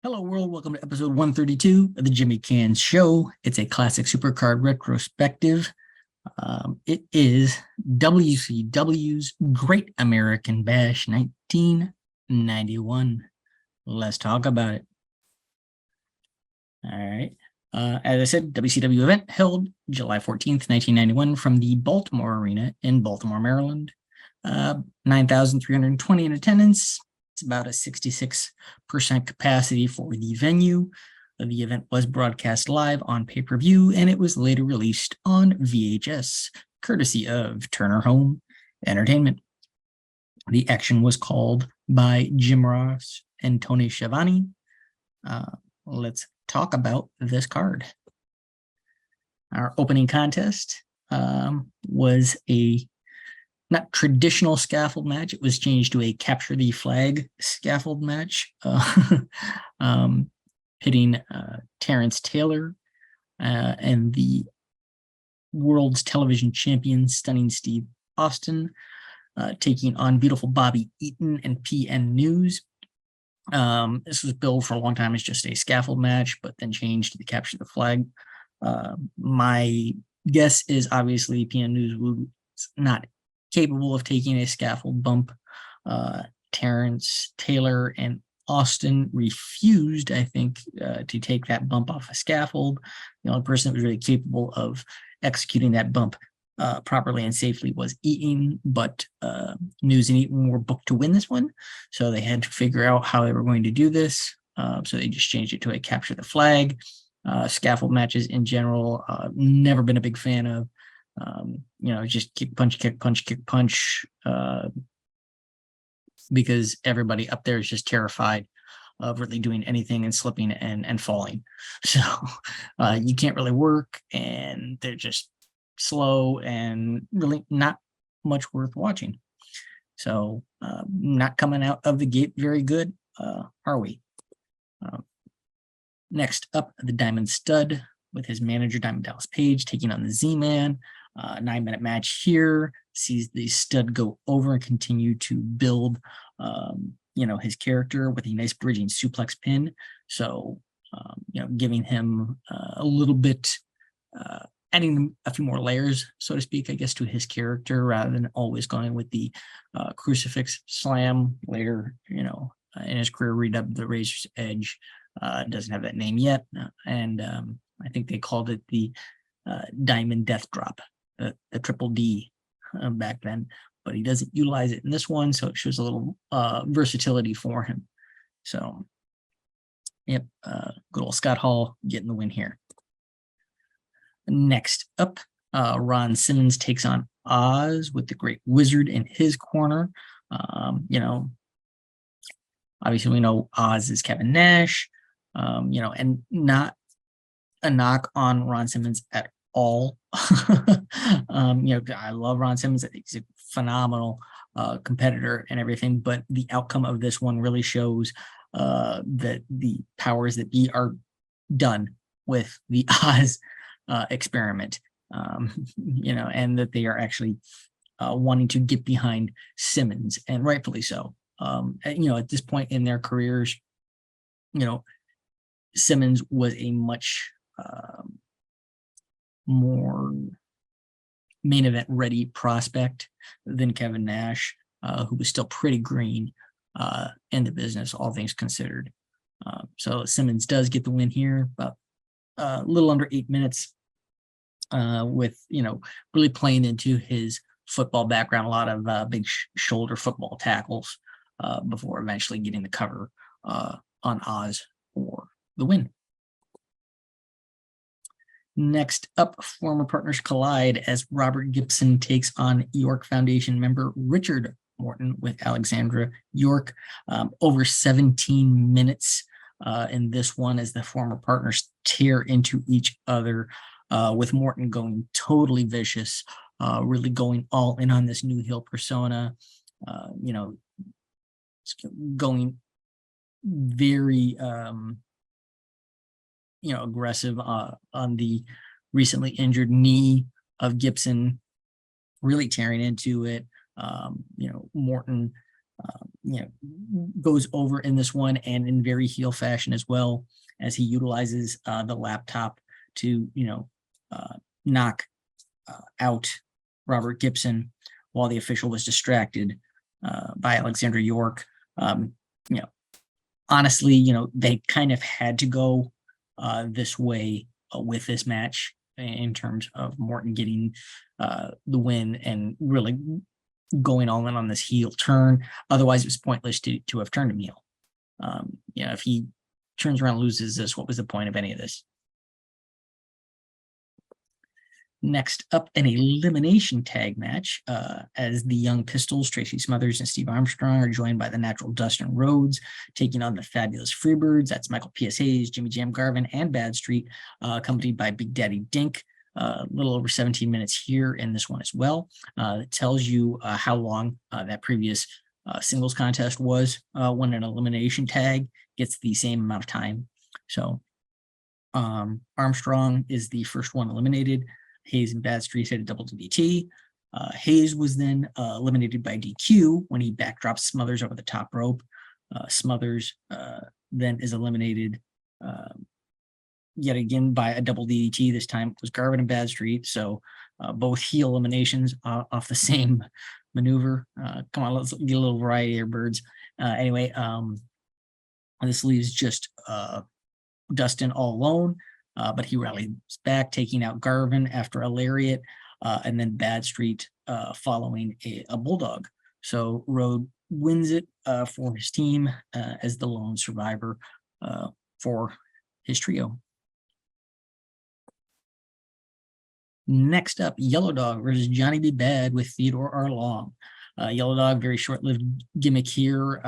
Hello, world. Welcome to episode 132 of the Jimmy Canz Show. It's a classic supercard retrospective. It is WCW's Great American Bash 1991. Let's talk about it. All right. As I said, WCW event held July 14th, 1991 from the Baltimore Arena in Baltimore, Maryland. 9,320 in attendance. It's about a 66% capacity for the venue. The event was broadcast live on pay-per-view, and it was later released on VHS, courtesy of Turner Home Entertainment. The action was called by Jim Ross and Tony Schiavone. Let's talk about this card. Our opening contest was a not traditional scaffold match. It was changed to a capture the flag scaffold match, pitting Terrence Taylor and the world's television champion, Stunning Steve Austin, taking on beautiful Bobby Eaton and PN News. This was billed for a long time as just a scaffold match, but then changed to the capture the flag. My guess is obviously PN News was not capable of taking a scaffold bump. Terrence Taylor and Austin refused, I think, to take that bump off a scaffold. The only person that was really capable of executing that bump properly and safely was Eaton, but News and Eaton were booked to win this one, so they had to figure out how they were going to do this. So they just changed it to a capture the flag. Scaffold matches in general, never been a big fan of. Just kick, punch, because everybody up there is just terrified of really doing anything and slipping and falling. So you can't really work, and they're just slow and really not much worth watching. So not coming out of the gate very good, are we? Next up, the Diamond Stud with his manager, Diamond Dallas Page, taking on the Z-Man. 9-minute match here sees the Stud go over and continue to build, his character with a nice bridging suplex pin. So, giving him a little bit, adding a few more layers, so to speak, I guess, to his character rather than always going with the crucifix slam later, in his career, redubbed the Razor's Edge. Doesn't have that name yet. And I think they called it the Diamond Death Drop, the triple D back then, but he doesn't utilize it in this one, so it shows a little versatility for him. So, yep, good old Scott Hall getting the win here. Next up, Ron Simmons takes on Oz with the Great Wizard in his corner. Obviously we know Oz is Kevin Nash, and not a knock on Ron Simmons at all. I love Ron Simmons. I think he's a phenomenal competitor and everything, but the outcome of this one really shows that the powers that be are done with the Oz experiment, and that they are actually wanting to get behind Simmons, and rightfully so. At this point in their careers, Simmons was a much more main event ready prospect than Kevin Nash, who was still pretty green in the business, all things considered. So Simmons does get the win here, about a little under 8 minutes, with really playing into his football background, a lot of big shoulder football tackles before eventually getting the cover on Oz for the win. Next up, former partners collide as Robert Gibson takes on York Foundation member Richard Morton with Alexandra York. Over 17 minutes in this one as the former partners tear into each other, with Morton going totally vicious, really going all in on this new heel persona, going very aggressive on the recently injured knee of Gibson, really tearing into it. Morton goes over in this one, and in very heel fashion as well, as he utilizes the laptop to, knock out Robert Gibson while the official was distracted by Alexander York. You know, honestly, they kind of had to go this way with this match in terms of Morton getting the win and really going all in on this heel turn. Otherwise, it was pointless to have turned him heel. If he turns around and loses this, what was the point of any of this? Next up, an elimination tag match, as the Young Pistols, Tracy Smothers and Steve Armstrong, are joined by the Natural Dustin Rhodes, taking on the Fabulous Freebirds. That's Michael P.S. Hayes, Jimmy Jam Garvin, and Bad Street, accompanied by Big Daddy Dink. A little over 17 minutes here in this one as well. It tells you how long that previous singles contest was, when an elimination tag gets the same amount of time. So Armstrong is the first one eliminated. Hayes and Bad Street had a double DDT. Hayes was then eliminated by DQ when he backdrops Smothers over the top rope. Smothers then is eliminated yet again by a double DDT. This time it was Garvin and Bad Street. So both heel eliminations off the same maneuver. Come on, let's get a little variety here, birds. Anyway, this leaves just Dustin all alone. But he rallies back, taking out Garvin after a lariat, and then Bad Street following a bulldog. So Rhodes wins it for his team as the lone survivor for his trio. Next up, Yellow Dog versus Johnny B. Bad with Theodore R. Long. Yellow Dog, very short-lived gimmick here.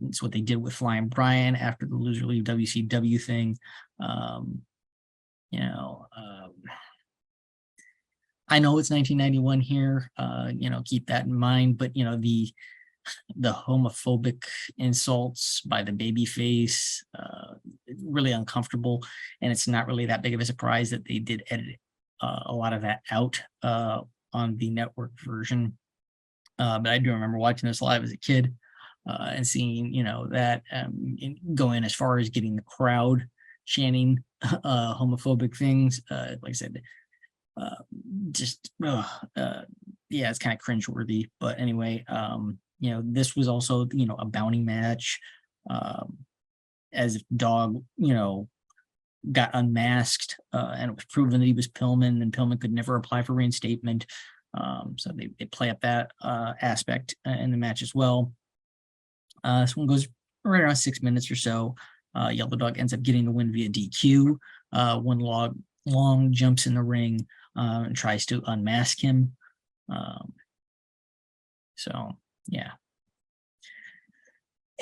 It's what they did with Flying Brian after the Loser League WCW thing. I know it's 1991 here, keep that in mind, but the homophobic insults by the babyface, really uncomfortable, and it's not really that big of a surprise that they did edit a lot of that out on the network version. But I do remember watching this live as a kid and seeing, that going as far as getting the crowd chanting homophobic things. Like I said, it's kind of cringeworthy. But anyway, this was also, a bounty match, as if Dog, got unmasked, and it was proven that he was Pillman, and Pillman could never apply for reinstatement. So they play up that aspect in the match as well. This one goes right around 6 minutes or so. Yellow Dog ends up getting the win via DQ. Long jumps in the ring and tries to unmask him.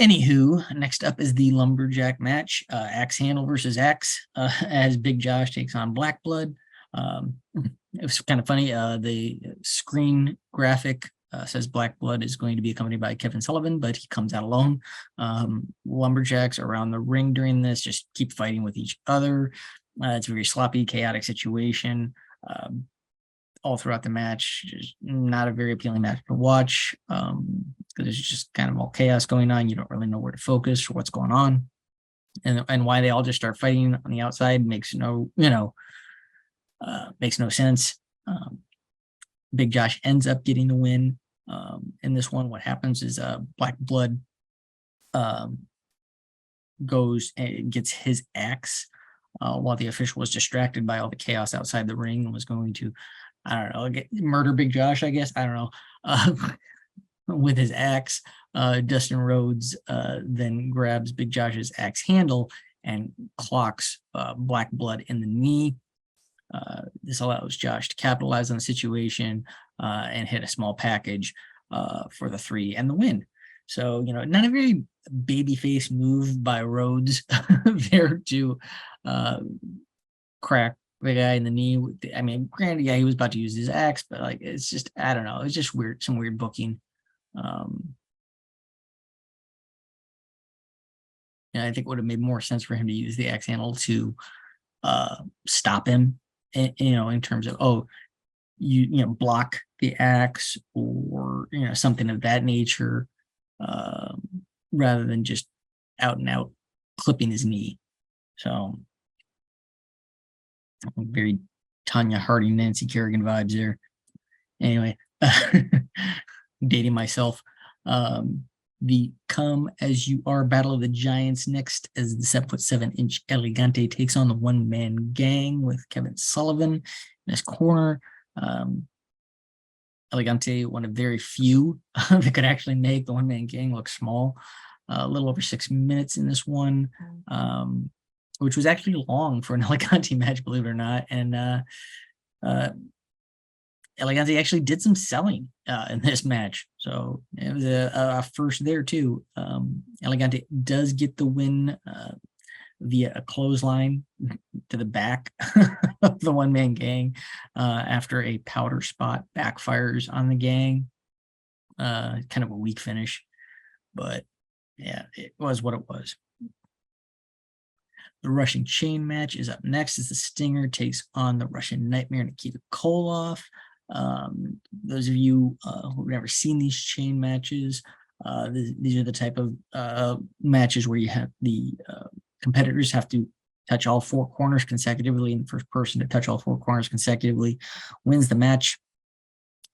Anywho, next up is the Lumberjack match. Axe Handle versus Axe, as Big Josh takes on Black Blood. It was kind of funny. The screen graphic says Black Blood is going to be accompanied by Kevin Sullivan, but he comes out alone. Lumberjacks around the ring during this just keep fighting with each other. It's a very sloppy, chaotic situation all throughout the match. Just not a very appealing match to watch because there's just kind of all chaos going on. You don't really know where to focus or what's going on, and why they all just start fighting on the outside makes no sense. Big Josh ends up getting the win in this one. What happens is Black Blood goes and gets his axe while the official was distracted by all the chaos outside the ring and was going to, murder Big Josh, I guess. I don't know. With his axe, Dustin Rhodes then grabs Big Josh's axe handle and clocks Black Blood in the knee. This allows Josh to capitalize on the situation and hit a small package for the 3 and the win. So, not a very babyface move by Rhodes there to crack the guy in the knee. Granted, he was about to use his axe, but it's just, I don't know. It's just weird, some weird booking. I think it would have made more sense for him to use the axe handle to stop him, in terms of, block the axe or, something of that nature. rather than just out and out clipping his knee. So very Tanya Harding, Nancy Kerrigan vibes there. Anyway, dating myself. The Come As You Are Battle of the Giants next, as the 7'7" Elegante takes on the one-man gang with Kevin Sullivan in his corner. Elegante, one of very few that could actually make the one-man gang look small. A little over 6 minutes in this one, which was actually long for an Elegante match, believe it or not. And Elegante actually did some selling in this match. So it was a first there too. Elegante does get the win via a clothesline to the back of the one-man gang after a powder spot backfires on the gang. Kind of a weak finish, but yeah, it was what it was. The Russian chain match is up next as the Stinger takes on the Russian Nightmare Nikita Koloff. Those of you who've never seen these chain matches, these are the type of matches where you have the competitors have to touch all 4 corners consecutively, and the first person to touch all 4 corners consecutively wins the match.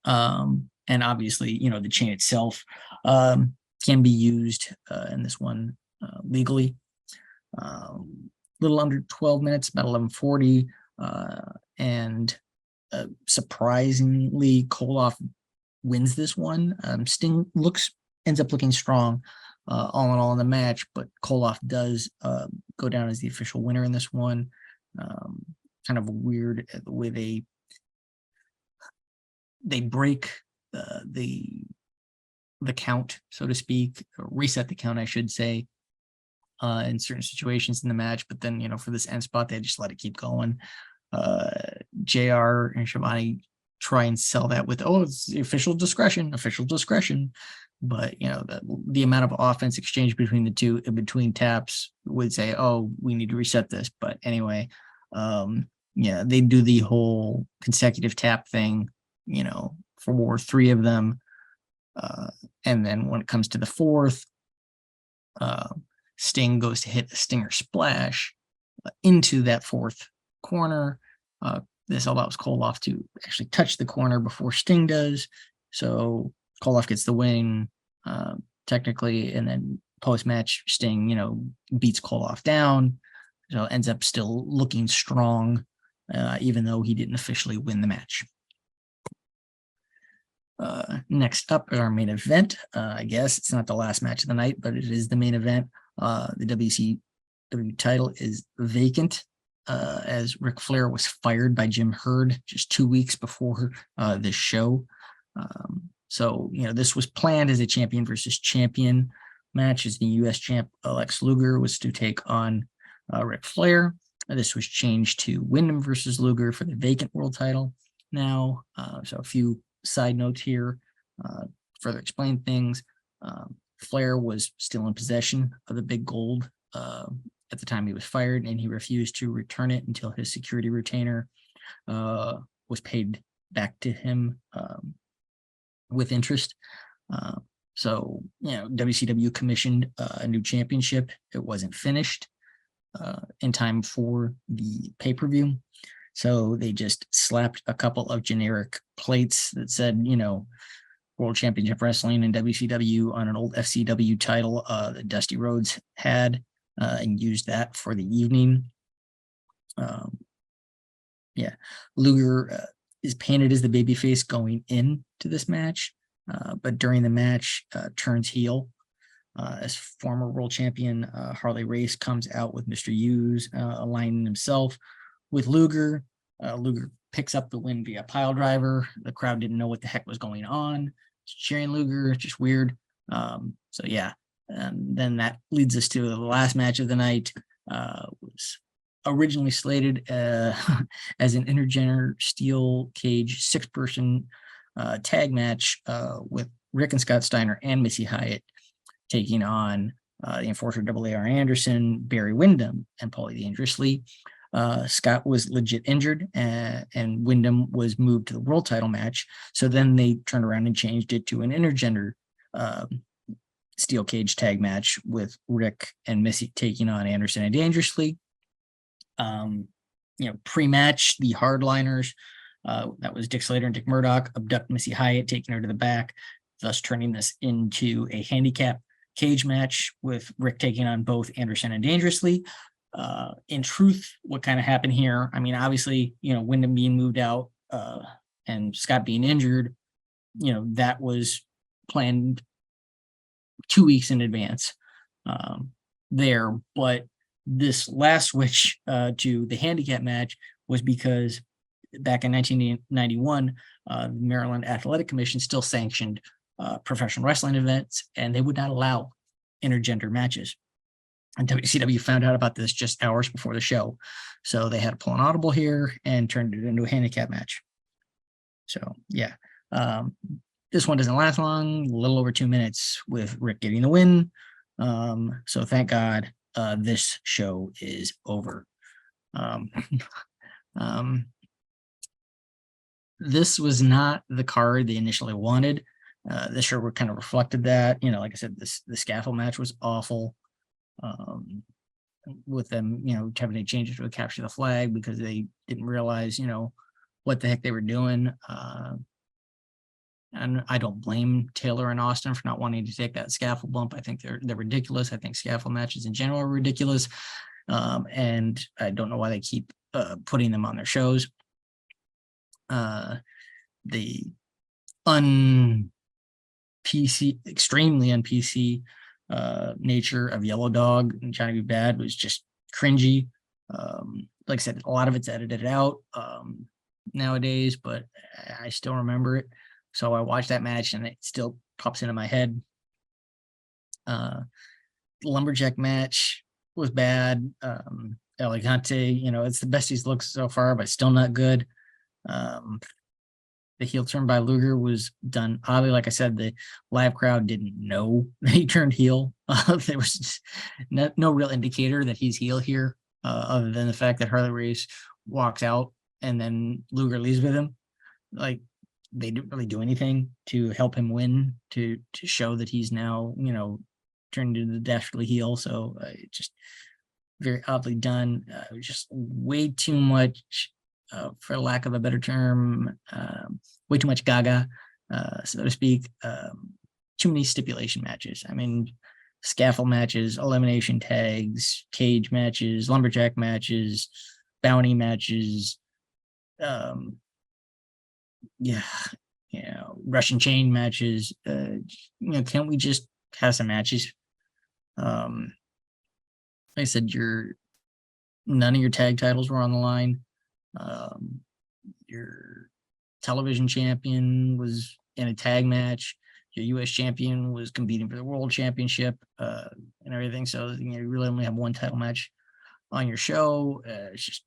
And obviously, the chain itself can be used in this one legally. Little under 12 minutes, about 11:40, and surprisingly, Koloff wins this one. Sting ends up looking strong all in all in the match, but Koloff does go down as the official winner in this one. Kind of weird the way they break the count, so to speak, or reset the count, I should say, in certain situations in the match. But then, for this end spot, they just let it keep going. JR and Shivani try and sell that with, it's official discretion. But the amount of offense exchange between the two in between taps would say, we need to reset this. But anyway, they do the whole consecutive tap thing, for 3 of them. And then when it comes to the 4th, Sting goes to hit the Stinger Splash into that 4th corner. This allows Koloff to actually touch the corner before Sting does. So Koloff gets the win, technically, and then post-match, Sting, beats Koloff down. So ends up still looking strong, even though he didn't officially win the match. Next up is our main event. I guess it's not the last match of the night, but it is the main event. The WCW title is vacant, as Ric Flair was fired by Jim Herd just 2 weeks before this show. So this was planned as a champion versus champion match, as the U.S. champ Lex Luger was to take on Ric Flair. This was changed to Wyndham versus Luger for the vacant world title now. So a few side notes here, further explain things. Flair was still in possession of the big gold at the time he was fired, and he refused to return it until his security retainer was paid back to him with interest. So WCW commissioned a new championship. It wasn't finished in time for the pay-per-view. So they just slapped a couple of generic plates that said, World Championship Wrestling and WCW on an old FCW title that Dusty Rhodes had, and used that for the evening. Luger is painted as the babyface going into this match, but during the match turns heel. As former world champion Harley Race comes out with Mr. Hughes, aligning himself with Luger. Luger picks up the win via pile driver. The crowd didn't know what the heck was going on. Cheering Luger, just weird. And then that leads us to the last match of the night. Was originally slated as an intergender steel cage 6-person tag match with Rick and Scott Steiner and Missy Hyatt taking on the Enforcer A.R. Anderson, Barry Windham, and Paulie Dangerously. Scott was legit injured, and Wyndham was moved to the world title match. So then they turned around and changed it to an intergender steel cage tag match with Rick and Missy taking on Anderson and Dangerously. Pre-match, the Hardliners, that was Dick Slater and Dick Murdoch, abduct Missy Hyatt, taking her to the back, thus turning this into a handicap cage match with Rick taking on both Anderson and Dangerously. In truth, what kind of happened here? I mean, obviously, Wyndham being moved out and Scott being injured, that was planned 2 weeks in advance there. But this last switch to the handicap match was because back in 1991, the Maryland Athletic Commission still sanctioned professional wrestling events, and they would not allow intergender matches. And WCW found out about this just hours before the show. So they had to pull an audible here and turned it into a handicap match. So, yeah. This one doesn't last long, a little over 2 minutes with Rick getting the win. So thank God this show is over. This was not the card they initially wanted. This show kind of reflected that. Like I said, the scaffold match was awful. With them, having to change it to a capture the flag because they didn't realize, what the heck they were doing. And I don't blame Taylor and Austin for not wanting to take that scaffold bump. I think they're ridiculous. I think scaffold matches in general are ridiculous. And I don't know why they keep putting them on their shows. The extremely un-PC nature of Yellow Dog and Johnny B. Bad was just cringy. Like I said, a lot of it's edited out nowadays, but I still remember it. So I watched that match and it still pops into my head. Lumberjack match was bad. Elegante, it's the best he's looked so far, but still not good. The heel turn by Luger was done oddly. Like I said, the live crowd didn't know that he turned heel. There was just no real indicator that he's heel here, other than the fact that Harley Race walks out and then Luger leaves with him. Like, they didn't really do anything to help him win, to show that he's now, turned into the dastardly heel. So just very oddly done. Just way too much, for lack of a better term, way too much gaga, so to speak. Too many stipulation matches. I mean, scaffold matches, elimination tags, cage matches, lumberjack matches, bounty matches, Russian chain matches. Can't we just have some matches? Like I said, none of your tag titles were on the line. Your television champion was in a tag match. Your U.S. champion was competing for the world championship and everything. So you really only have one title match on your show. This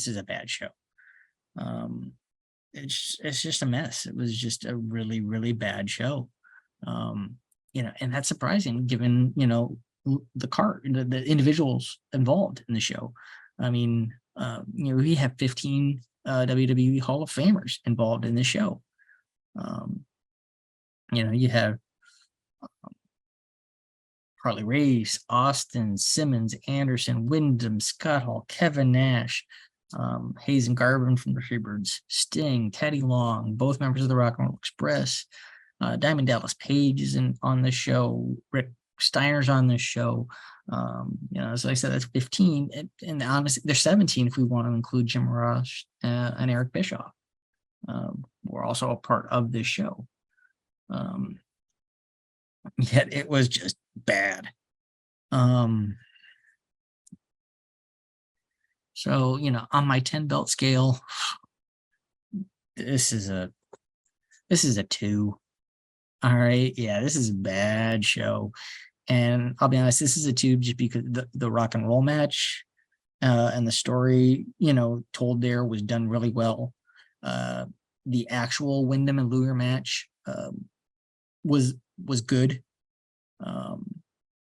is a bad show. It's just a mess. It was just a really, really bad show. And that's surprising given, the individuals involved in the show. I mean, we have 15 WWE Hall of Famers involved in the show. You have Harley Race, Austin, Simmons, Anderson, Wyndham, Scott Hall, Kevin Nash, Hayes and Garvin from the Freebirds, Sting, Teddy Long, both members of the Rock and Roll Express. Diamond Dallas Page is on the show. Rick Steiner's on this show. So I said that's 15, and honestly, there's 17 if we want to include Jim Ross and Eric Bischoff. We're also a part of this show. Yet it was just bad. So, on my 10 belt scale, this is a 2. All right. Yeah, this is a bad show. And I'll be honest, this is a 2 just because the rock and roll match and the story, told there was done really well. The actual Wyndham and Luger match was good.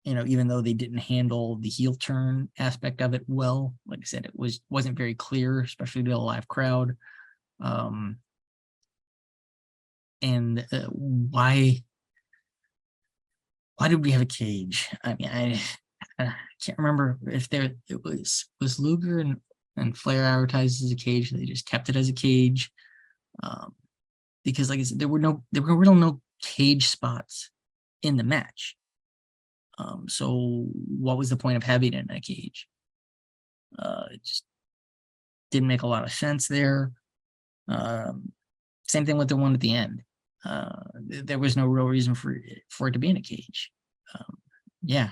Even though they didn't handle the heel turn aspect of it well. Like I said, it wasn't very clear, especially to a live crowd. And why why did we have a cage? I mean, I can't remember if it was Luger and Flair advertised as a cage. They just kept it as a cage, because, like I said, there were really no cage spots in the match. So what was the point of having it in a cage? It just didn't make a lot of sense there. Same thing with the one at the end. There was no real reason for it to be in a cage. Yeah.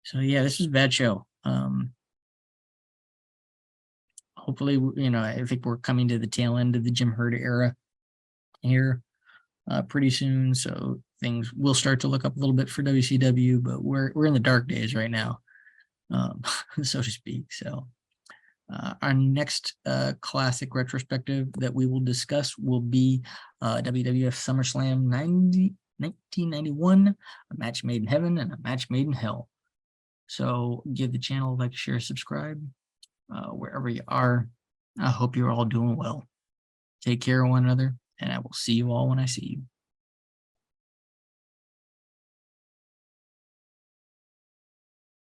So yeah, this was a bad show. Hopefully, I think we're coming to the tail end of the Jim Herd era here pretty soon. So things will start to look up a little bit for WCW, but we're in the dark days right now, so to speak. So our next classic retrospective that we will discuss will be WWF SummerSlam 1991, a match made in heaven and a match made in hell. So give the channel a like, share, subscribe, wherever you are. I hope you're all doing well. Take care of one another, and I will see you all when I see you.